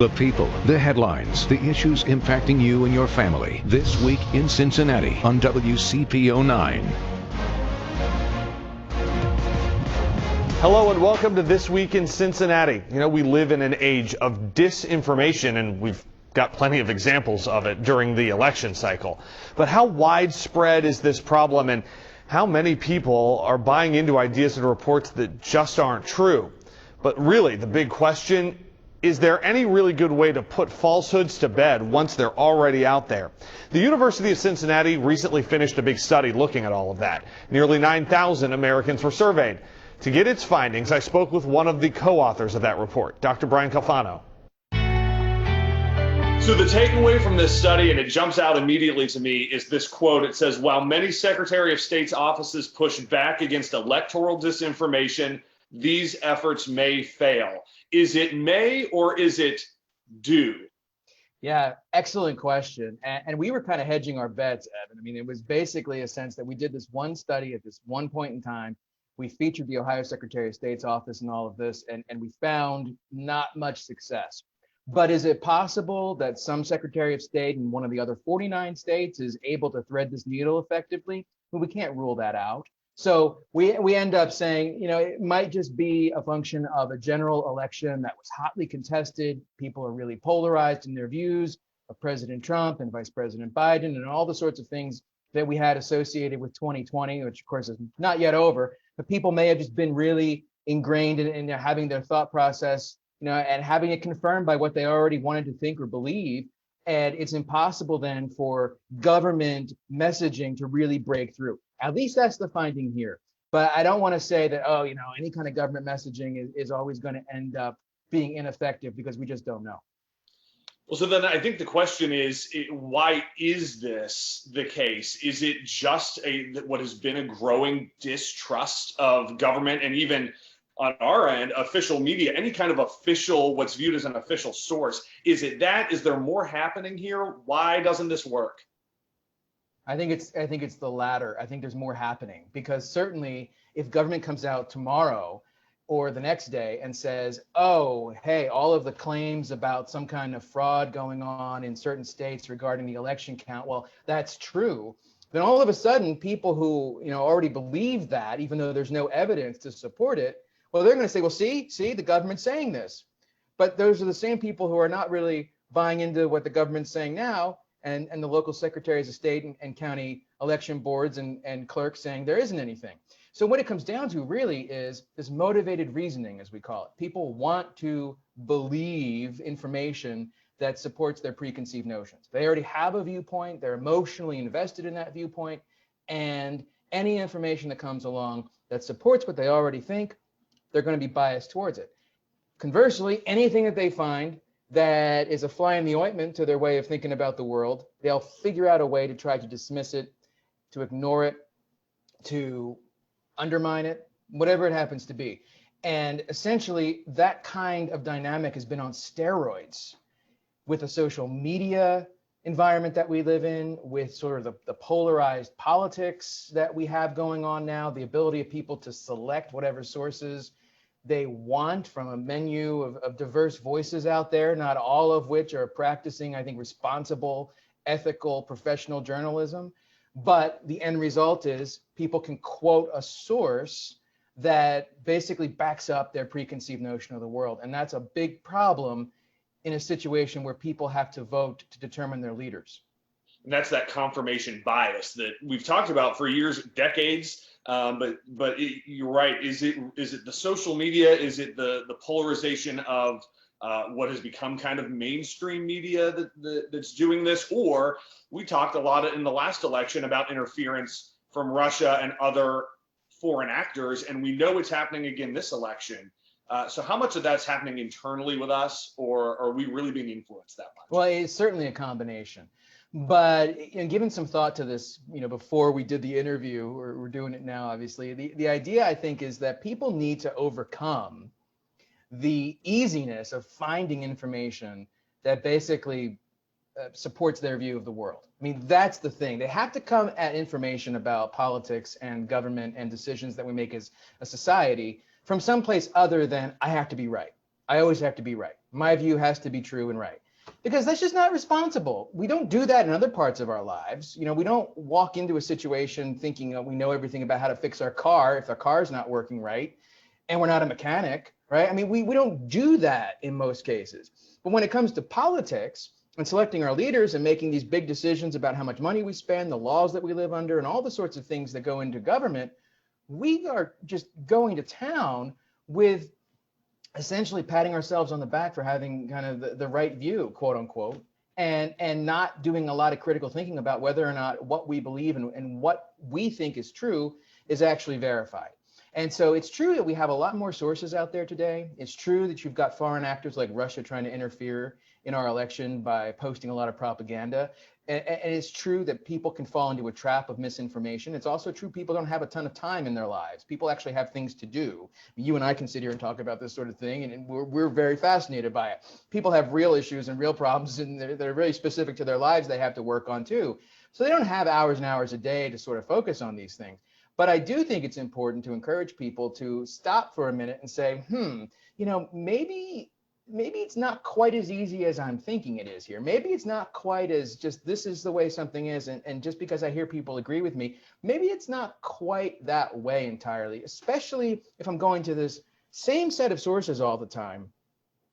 The people, the headlines, the issues impacting you and your family. This week in Cincinnati on WCPO 9. Hello and welcome to This Week in Cincinnati. You know, we live in an age of disinformation, and we've got plenty of examples of it during the election cycle. But how widespread is this problem, and how many people are buying into ideas and reports that just aren't true? But really, the big question, is there any really good way to put falsehoods to bed once they're already out there? The University of Cincinnati recently finished a big study looking at all of that. Nearly 9,000 Americans were surveyed. To get its findings, I spoke with one of the co-authors of that report, Dr. Brian Calfano. So the takeaway from this study, and it jumps out immediately to me, is this quote. It says, while many Secretary of State's offices push back against electoral disinformation, these efforts may fail. Is it may or is it do? Yeah, excellent question. And we were kind of hedging our bets, Evan. I mean, it was basically a sense that we did this one study at this one point in time. We featured the Ohio Secretary of State's office in all of this, and we found not much success. But is it possible that some Secretary of State in one of the other 49 states is able to thread this needle effectively? Well, we can't rule that out. So we end up saying, you know, it might just be a function of a general election that was hotly contested. People are really polarized in their views of President Trump and Vice President Biden and all the sorts of things that we had associated with 2020, which of course is not yet over. But people may have just been really ingrained in having their thought process, you know, and having it confirmed by what they already wanted to think or believe. And it's impossible then for government messaging to really break through. At least that's the finding here. But I don't want to say that, oh, you know, any kind of government messaging is always going to end up being ineffective, because we just don't know. Well, so then I think the question is, why is this the case? Is it just what has been a growing distrust of government, and even on our end, official media, any kind of official, what's viewed as an official source? Is it that? Is there more happening here? Why doesn't this work? I think it's the latter. I think there's more happening, because certainly if government comes out tomorrow or the next day and says, oh, hey, all of the claims about some kind of fraud going on in certain states regarding the election count, well, that's true. Then all of a sudden, people who, you know, already believe that, even though there's no evidence to support it, well, they're going to say, well, see, the government's saying this. But those are the same people who are not really buying into what the government's saying now, and the local secretaries of state and county election boards and clerks saying there isn't anything. So what it comes down to really is this motivated reasoning, as we call it. People want to believe information that supports their preconceived notions. They already have a viewpoint, they're emotionally invested in that viewpoint, and any information that comes along that supports what they already think, they're going to be biased towards it. Conversely, anything that they find that is a fly in the ointment to their way of thinking about the world, they'll figure out a way to try to dismiss it, to ignore it, to undermine it, whatever it happens to be. And essentially, that kind of dynamic has been on steroids with the social media environment that we live in, with sort of the polarized politics that we have going on now, the ability of people to select whatever sources they want from a menu of diverse voices out there, not all of which are practicing, I think, responsible, ethical, professional journalism. But the end result is people can quote a source that basically backs up their preconceived notion of the world. And that's a big problem in a situation where people have to vote to determine their leaders. And that's that confirmation bias that we've talked about for years, decades. You're right. Is it the social media? Is it the polarization of what has become kind of mainstream media that's doing this? Or we talked a lot in the last election about interference from Russia and other foreign actors, and we know it's happening again this election. So how much of that's happening internally with us, or are we really being influenced that much? Well, it's certainly a combination. But given some thought to this, before we did the interview, or we're doing it now, obviously, the idea, I think, is that people need to overcome the easiness of finding information that basically supports their view of the world. I mean, that's the thing. They have to come at information about politics and government and decisions that we make as a society from someplace other than I have to be right. I always have to be right. My view has to be true and right. Because that's just not responsible. We don't do that in other parts of our lives. We don't walk into a situation thinking we know everything about how to fix our car if our car's not working right, and we're not a mechanic, right? I mean, we don't do that in most cases. But when it comes to politics and selecting our leaders and making these big decisions about how much money we spend, the laws that we live under, and all the sorts of things that go into government, we are just going to town with essentially patting ourselves on the back for having kind of the right view, quote unquote, and not doing a lot of critical thinking about whether or not what we believe and what we think is true is actually verified. And so it's true that we have a lot more sources out there today. It's true that you've got foreign actors like Russia trying to interfere in our election by posting a lot of propaganda. And it's true that people can fall into a trap of misinformation. It's also true people don't have a ton of time in their lives. People actually have things to do. You and I can sit here and talk about this sort of thing, and we're very fascinated by it. People have real issues and real problems, and they're really specific to their lives they have to work on too. So they don't have hours and hours a day to sort of focus on these things. But I do think it's important to encourage people to stop for a minute and say, maybe it's not quite as easy as I'm thinking it is here. Maybe it's not quite as just this is the way something is. And just because I hear people agree with me, maybe it's not quite that way entirely, especially if I'm going to this same set of sources all the time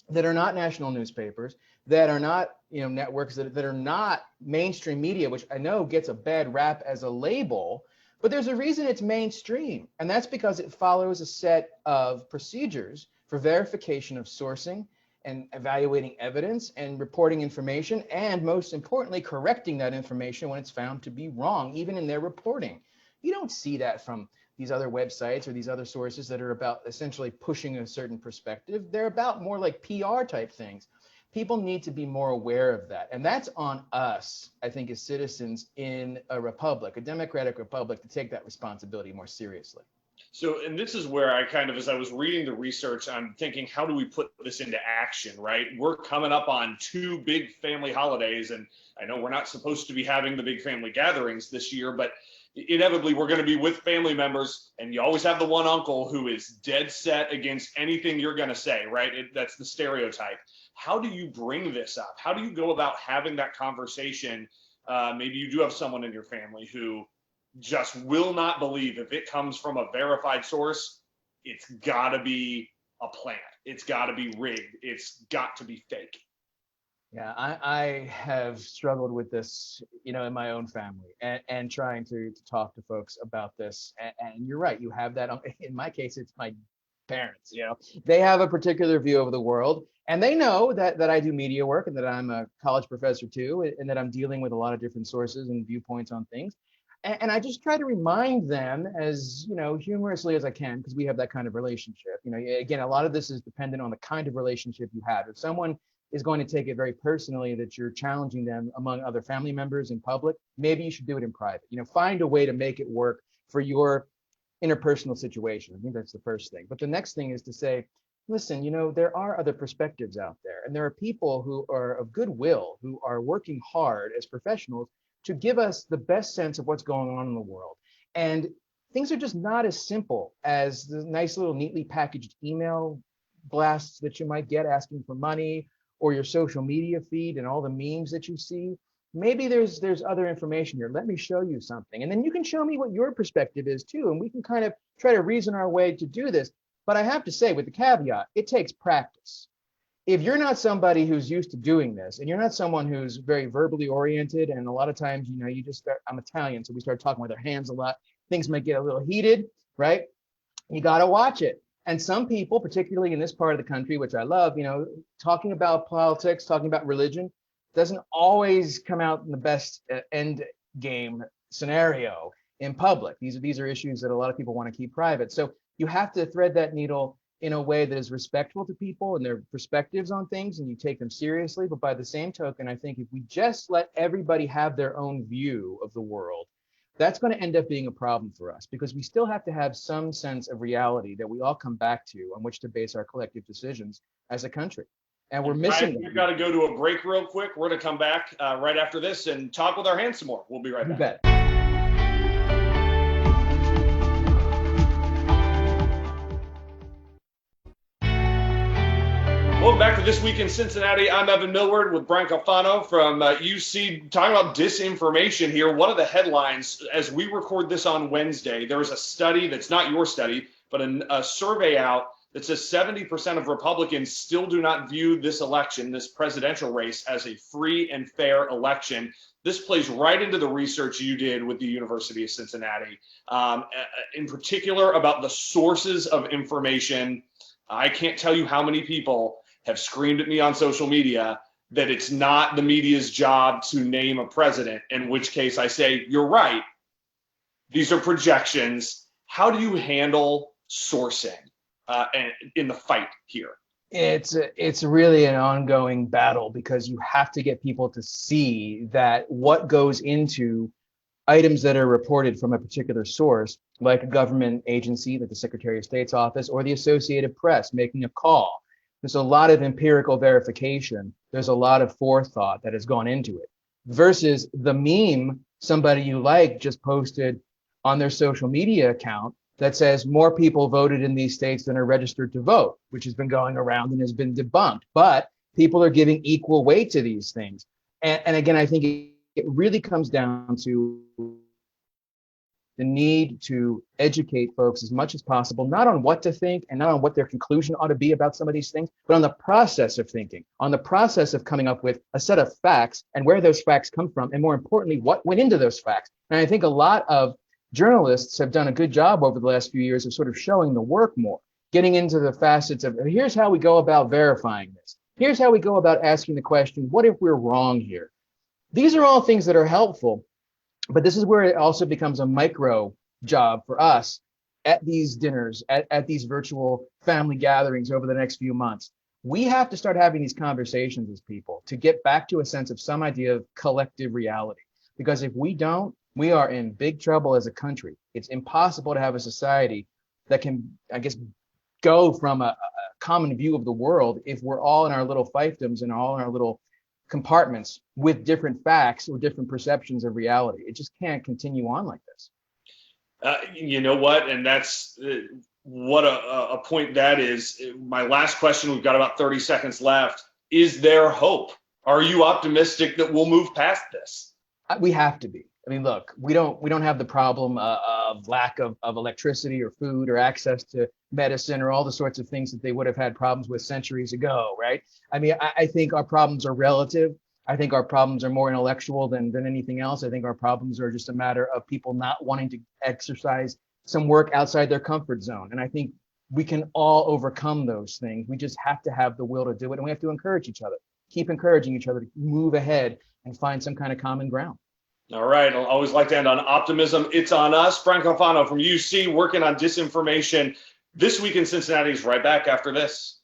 that are not national newspapers, that are not networks, that are not mainstream media, which I know gets a bad rap as a label. But there's a reason it's mainstream, and that's because it follows a set of procedures for verification of sourcing and evaluating evidence and reporting information, and most importantly, correcting that information when it's found to be wrong, even in their reporting. You don't see that from these other websites or these other sources that are about essentially pushing a certain perspective. They're about more like PR type things. People need to be more aware of that. And that's on us, I think, as citizens in a republic, a democratic republic, to take that responsibility more seriously. So, and this is where I kind of, as I was reading the research, I'm thinking, how do we put this into action, right? We're coming up on two big family holidays, and I know we're not supposed to be having the big family gatherings this year, but inevitably we're going to be with family members, and you always have the one uncle who is dead set against anything you're going to say, right? That's the stereotype. How do you bring this up? How do you go about having that conversation? Maybe you do have someone in your family who just will not believe if it comes from a verified source, it's got to be a plant. It's got to be rigged. It's got to be fake. Yeah, I have struggled with this, in my own family and trying to talk to folks about this. And you're right, you have that. In my case, it's my parents, they have a particular view of the world, and they know that I do media work and that I'm a college professor too, and that I'm dealing with a lot of different sources and viewpoints on things. And I just try to remind them as, humorously as I can, because we have that kind of relationship. Again, a lot of this is dependent on the kind of relationship you have. If someone is going to take it very personally that you're challenging them among other family members in public, maybe you should do it in private. Find a way to make it work for your interpersonal situation. I think that's the first thing. But the next thing is to say, listen, there are other perspectives out there, and there are people who are of goodwill, who are working hard as professionals to give us the best sense of what's going on in the world. And things are just not as simple as the nice little neatly packaged email blasts that you might get asking for money, or your social media feed and all the memes that you see. Maybe there's other information here. Let me show you something. And then you can show me what your perspective is too. And we can kind of try to reason our way to do this. But I have to say, with the caveat, it takes practice. If you're not somebody who's used to doing this, and you're not someone who's very verbally oriented, and a lot of times, you just start, I'm Italian, so we start talking with our hands a lot, things might get a little heated, right? You got to watch it. And some people, particularly in this part of the country, which I love, talking about politics, talking about religion, doesn't always come out in the best end game scenario in public. These are issues that a lot of people want to keep private. So you have to thread that needle in a way that is respectful to people and their perspectives on things, and you take them seriously. But by the same token, I think if we just let everybody have their own view of the world, that's going to end up being a problem for us, because we still have to have some sense of reality that we all come back to on which to base our collective decisions as a country. And we're missing We've got to go to a break real quick. We're going to come back right after this and talk with our hands some more. We'll be right back. You bet. Welcome back to This Week in Cincinnati. I'm Evan Millward with Brian Calfano from UC, talking about disinformation here. One of the headlines, as we record this on Wednesday, there was a study that's not your study, but a survey out that says 70% of Republicans still do not view this election, this presidential race, as a free and fair election. This plays right into the research you did with the University of Cincinnati, in particular about the sources of information. I can't tell you how many people have screamed at me on social media that it's not the media's job to name a president, in which case I say, you're right. These are projections. How do you handle sourcing in the fight here? It's really an ongoing battle because you have to get people to see that what goes into items that are reported from a particular source, like a government agency, like the Secretary of State's office or the Associated Press making a call. There's a lot of empirical verification. There's a lot of forethought that has gone into it versus the meme somebody you like just posted on their social media account that says more people voted in these states than are registered to vote, which has been going around and has been debunked. But people are giving equal weight to these things. And again, I think it really comes down to the need to educate folks as much as possible, not on what to think and not on what their conclusion ought to be about some of these things, but on the process of thinking, on the process of coming up with a set of facts and where those facts come from, and more importantly, what went into those facts. And I think a lot of journalists have done a good job over the last few years of sort of showing the work more, getting into the facets of here's how we go about verifying this. Here's how we go about asking the question, what if we're wrong here? These are all things that are helpful. But this is where it also becomes a micro job for us at these dinners, at these virtual family gatherings over the next few months. We have to start having these conversations with people to get back to a sense of some idea of collective reality. Because if we don't, we are in big trouble as a country. It's impossible to have a society that can, I guess, go from a common view of the world if we're all in our little fiefdoms and all in our little compartments with different facts or different perceptions of reality. It just can't continue on like this. You know what? And that's what a point that is. My last question, we've got about 30 seconds left. Is there hope? Are you optimistic that we'll move past this? We have to be. I mean, look, we don't have the problem of lack of electricity or food or access to medicine or all the sorts of things that they would have had problems with centuries ago, right? I mean, I think our problems are relative. I think our problems are more intellectual than anything else. I think our problems are just a matter of people not wanting to exercise some work outside their comfort zone. And I think we can all overcome those things. We just have to have the will to do it. And we have to encourage each other, keep encouraging each other to move ahead and find some kind of common ground. All right. I always like to end on optimism. It's on us. Brian Calfano from UC working on disinformation. This Week in Cincinnati is right back after this.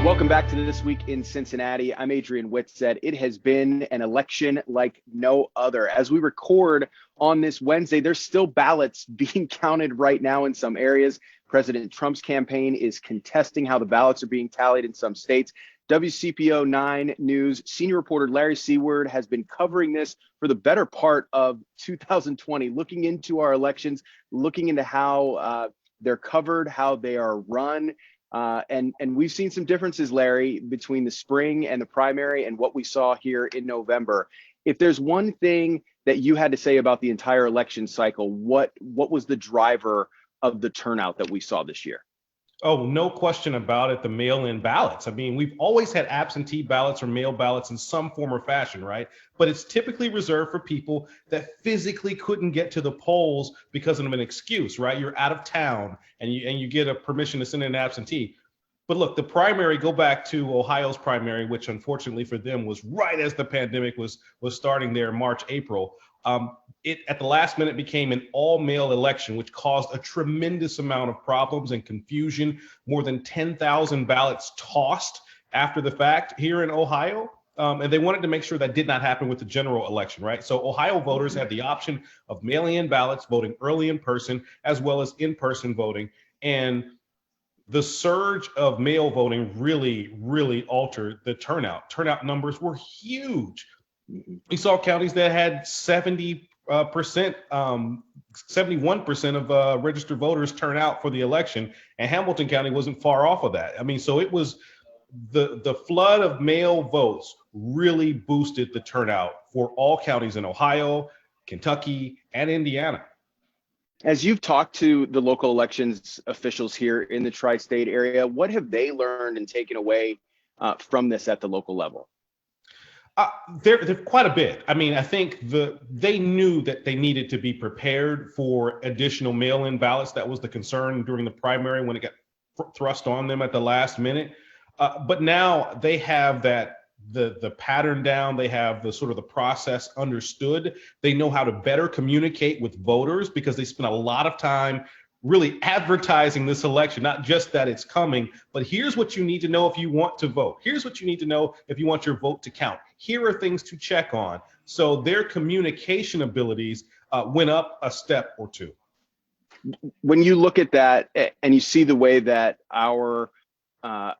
Welcome back to This Week in Cincinnati. I'm Adrian Whitsett. It has been an election like no other. As we record on this Wednesday, there's still ballots being counted right now in some areas. President Trump's campaign is contesting how the ballots are being tallied in some states. WCPO 9 News senior reporter Larry Seward has been covering this for the better part of 2020, looking into our elections, looking into how they're covered, how they are run. And we've seen some differences, Larry, between the spring and the primary and what we saw here in November. If there's one thing that you had to say about the entire election cycle, what was the driver of the turnout that we saw this year? Oh, no question about it. The mail-in ballots. I mean, we've always had absentee ballots or mail ballots in some form or fashion, right? But it's typically reserved for people that physically couldn't get to the polls because of an excuse, right? You're out of town and you get a permission to send in an absentee. But look, the primary, go back to Ohio's primary, which unfortunately for them was right as the pandemic was starting there, March, April. It at the last minute became an all-mail election, which caused a tremendous amount of problems and confusion. More than 10,000 ballots tossed after the fact here in Ohio. And they wanted to make sure that did not happen with the general election, right? So Ohio voters had the option of mailing in ballots, voting early in person, as well as in-person voting. And the surge of mail voting really, really altered the turnout. Turnout numbers were huge. We saw counties that had 70 percent, 71% of registered voters turn out for the election, and Hamilton County wasn't far off of that. I mean, so it was the flood of mail votes really boosted the turnout for all counties in Ohio, Kentucky, and Indiana. As you've talked to the local elections officials here in the tri-state area, what have they learned and taken away from this at the local level? They're quite a bit. I mean, I think they knew that they needed to be prepared for additional mail-in ballots. That was the concern during the primary when it got thrust on them at the last minute. But now they have the pattern down. They have the sort of the process understood. They know how to better communicate with voters because they spent a lot of time really advertising this election, not just that it's coming, but here's what you need to know if you want to vote. Here's what you need to know if you want your vote to count. Here are things to check on. So their communication abilities went up a step or two. When you look at that and you see the way that our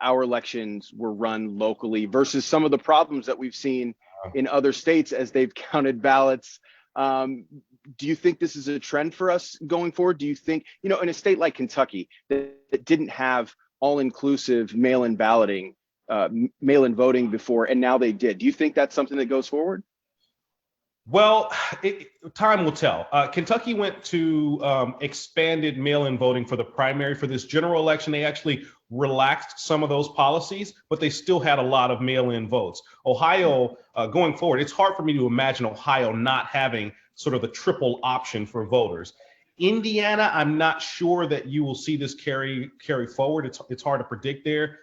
elections were run locally versus some of the problems that we've seen in other states as they've counted ballots, do you think this is a trend for us going forward? Do you think, in a state like Kentucky that didn't have all-inclusive mail-in balloting, mail-in voting before, and now they did, do you think that's something that goes forward? Well, time will tell. Kentucky went to expanded mail-in voting for the primary. For this general election, they actually relaxed some of those policies, but they still had a lot of mail-in votes. Ohio, going forward, it's hard for me to imagine Ohio not having sort of the triple option for voters. Indiana, I'm not sure that you will see this carry forward. It's hard to predict there.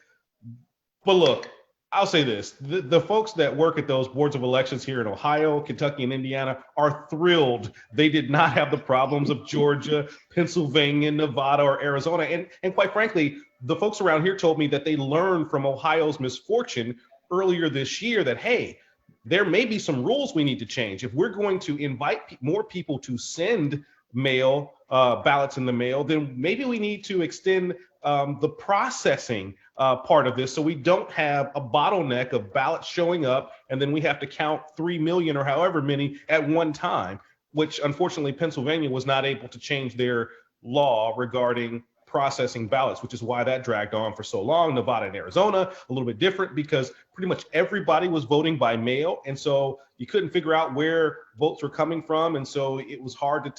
But look, I'll say this, the folks that work at those boards of elections here in Ohio, Kentucky, and Indiana are thrilled they did not have the problems of Georgia, Pennsylvania, Nevada, or Arizona. And quite frankly, the folks around here told me that they learned from Ohio's misfortune earlier this year that, hey, there may be some rules we need to change. If we're going to invite more people to send mail, ballots in the mail, then maybe we need to extend the processing part of this so we don't have a bottleneck of ballots showing up and then we have to count 3 million or however many at one time, which unfortunately Pennsylvania was not able to change their law regarding processing ballots, which is why that dragged on for so long. Nevada and Arizona, a little bit different because pretty much everybody was voting by mail. And so you couldn't figure out where votes were coming from. And so it was hard to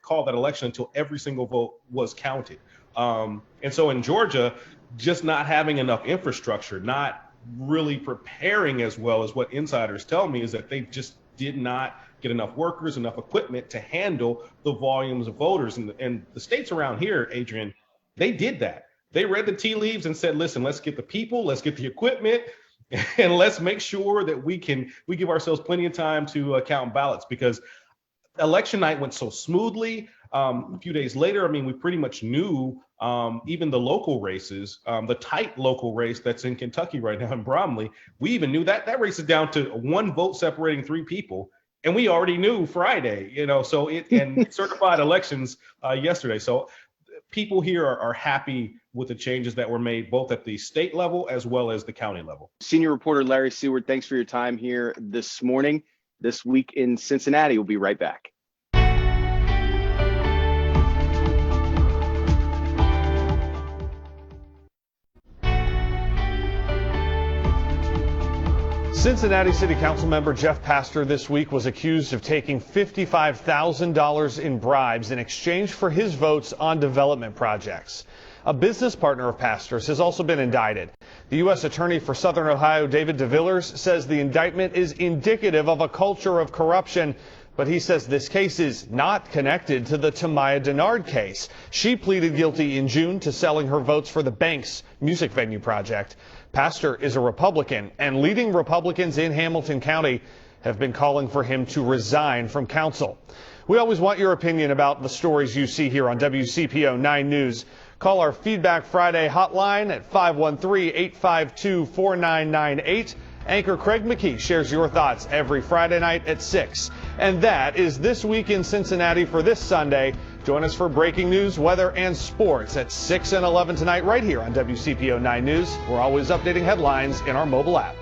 call that election until every single vote was counted. And so in Georgia, just not having enough infrastructure, not really preparing as well as what insiders tell me is that they just did not get enough workers, enough equipment to handle the volumes of voters. And the states around here, Adrian, they did that. They read the tea leaves and said, listen, let's get the people, let's get the equipment, and let's make sure that we give ourselves plenty of time to count ballots because election night went so smoothly. A few days later, I mean, we pretty much knew even the local races, the tight local race that's in Kentucky right now in Bromley, we even knew that race is down to one vote separating 3 people. And we already knew Friday, so and certified elections yesterday. So people here are happy with the changes that were made both at the state level as well as the county level. Senior reporter Larry Seward, thanks for your time here this morning. This Week in Cincinnati. We'll be right back. Cincinnati City Council member Jeff Pastor this week was accused of taking $55,000 in bribes in exchange for his votes on development projects. A business partner of Pastor's has also been indicted. The U.S. Attorney for Southern Ohio, David DeVillers, says the indictment is indicative of a culture of corruption, but he says this case is not connected to the Tamaya Denard case. She pleaded guilty in June to selling her votes for the Banks music venue project. Pastor is a Republican, and leading Republicans in Hamilton County have been calling for him to resign from council. We always want your opinion about the stories you see here on WCPO 9 News. Call our Feedback Friday hotline at 513-852-4998. Anchor Craig McKee shares your thoughts every Friday night at 6. And that is This Week in Cincinnati for this Sunday. Join us for breaking news, weather, and sports at 6 and 11 tonight right here on WCPO 9 News. We're always updating headlines in our mobile app.